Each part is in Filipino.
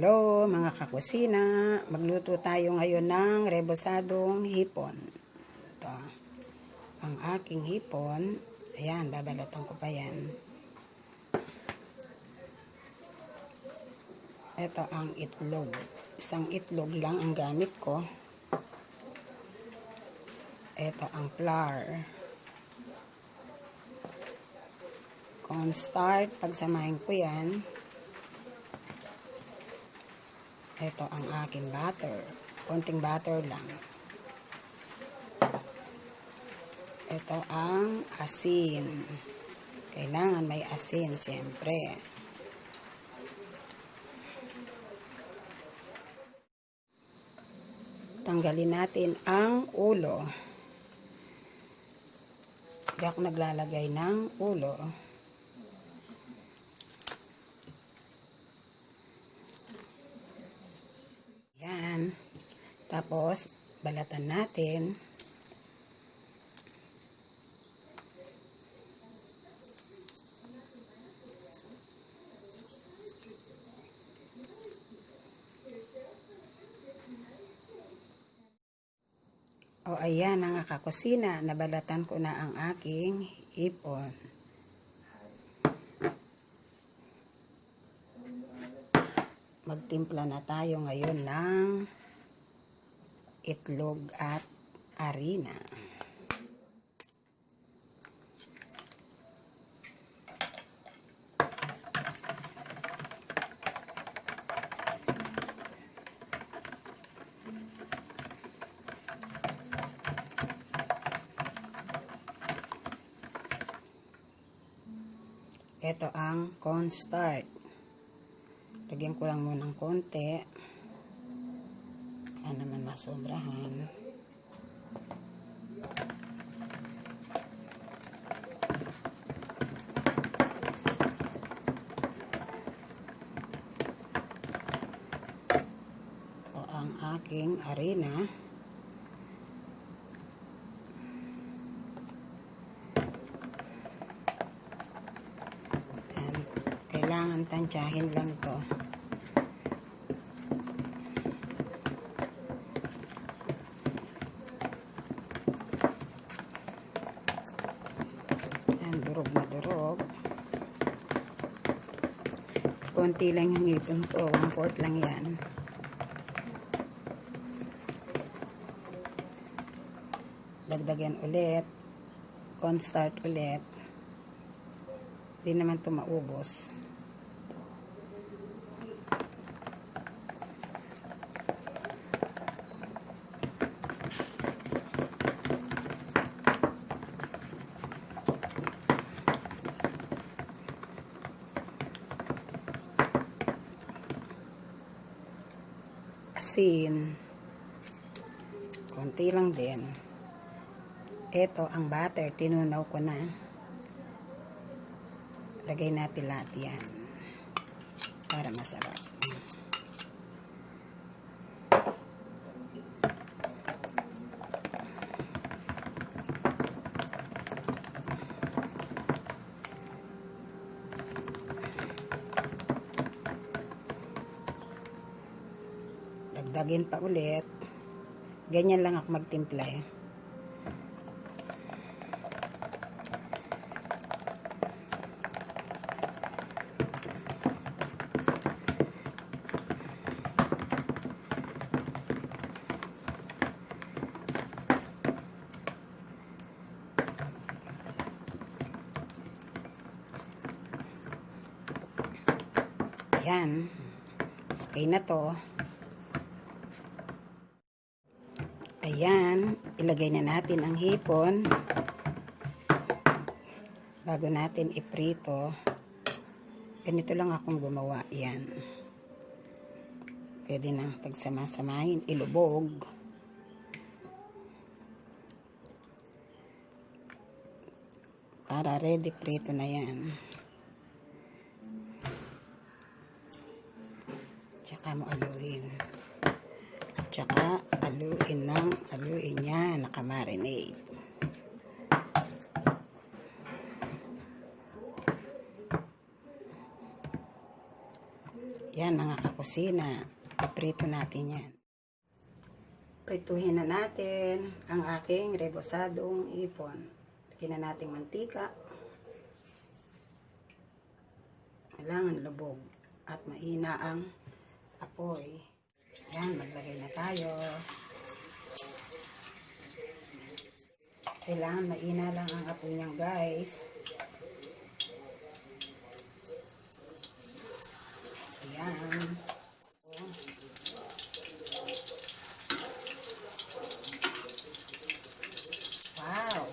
Hello mga kakusina, magluto tayo ngayon ng rebosadong hipon. Ito, ang aking hipon. Ayan, babalatan ko pa yan. Ito ang itlog. Isang itlog lang ang gamit ko. Ito ang flour. Cornstarch, pagsamahin ko yan. Ito ang aking butter. Konting butter lang. Ito ang asin. Kailangan may asin, siyempre. Tanggalin natin ang ulo. Hindi ako naglalagay ng ulo. Yan. Tapos, balatan natin. O, ayan mga kakusina. Nabalatan ko na ang aking hipon. Magtimpla na tayo ngayon ng itlog at harina. Ito ang cornstarch. Lagyan ko lang muna ng konti. Kaya naman masobrahan. Ito ang aking harina. Kailangan tansyahin lang ito. Yan, durog na durog. Konti lang yung hipon ko. 1/4 lang yan. Dagdagan ulit. Cornstarch ulit. Hindi naman ito maubos. Asin. Konti lang din. Ito ang butter. Tinunaw ko na. Lagay natin lahat yan. Para masarap. Dagdagin pa ulit. Ganyan lang ako magtimpla eh. Yan. Okay na to. Ayan. Ilagay na natin ang hipon. Bago natin iprito. Ganito lang akong gumawa. Yan. Pwede nang pagsama-samahin. Ilubog. Para ready prito na yan. Tsaka mo aluin. At tsaka aluin ng aluin niya. Nakamarinate. Yan mga kakusina. kusina. Iprito natin yan. Prituhin na natin ang aking rebosadong hipon. Lagyan na natin mantika. Kailangan lubog at mahina ang apoy. Yan, maglagay na tayo. Kailangan mahina lang ang apoy niyan, guys. Ayan. Wow!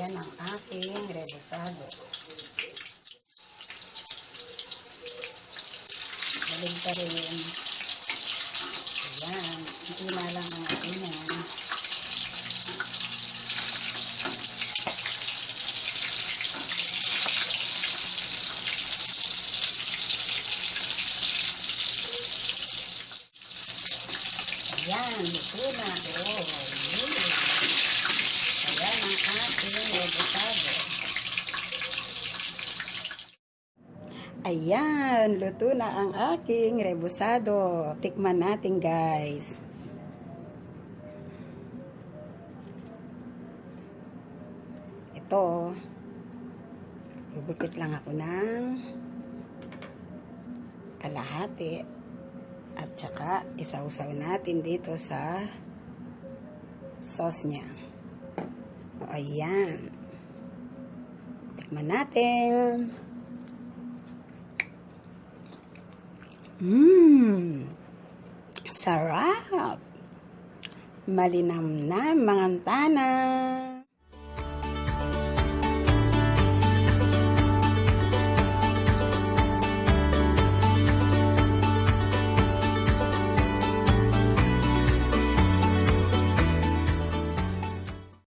Yan ang aking rebosado. Malig pa rin. Ayan. Hina lang ang apoy niyan. Ayan, luto na. Oh, ayan ang aking rebosado. Ayan, luto na ang aking rebosado. Tikman natin, guys. Ito, gugupit lang ako ng kalahati. At saka, isausaw natin dito sa sauce niya. O, ayan. Tikman natin. Sarap. Malinamnam mga tanan.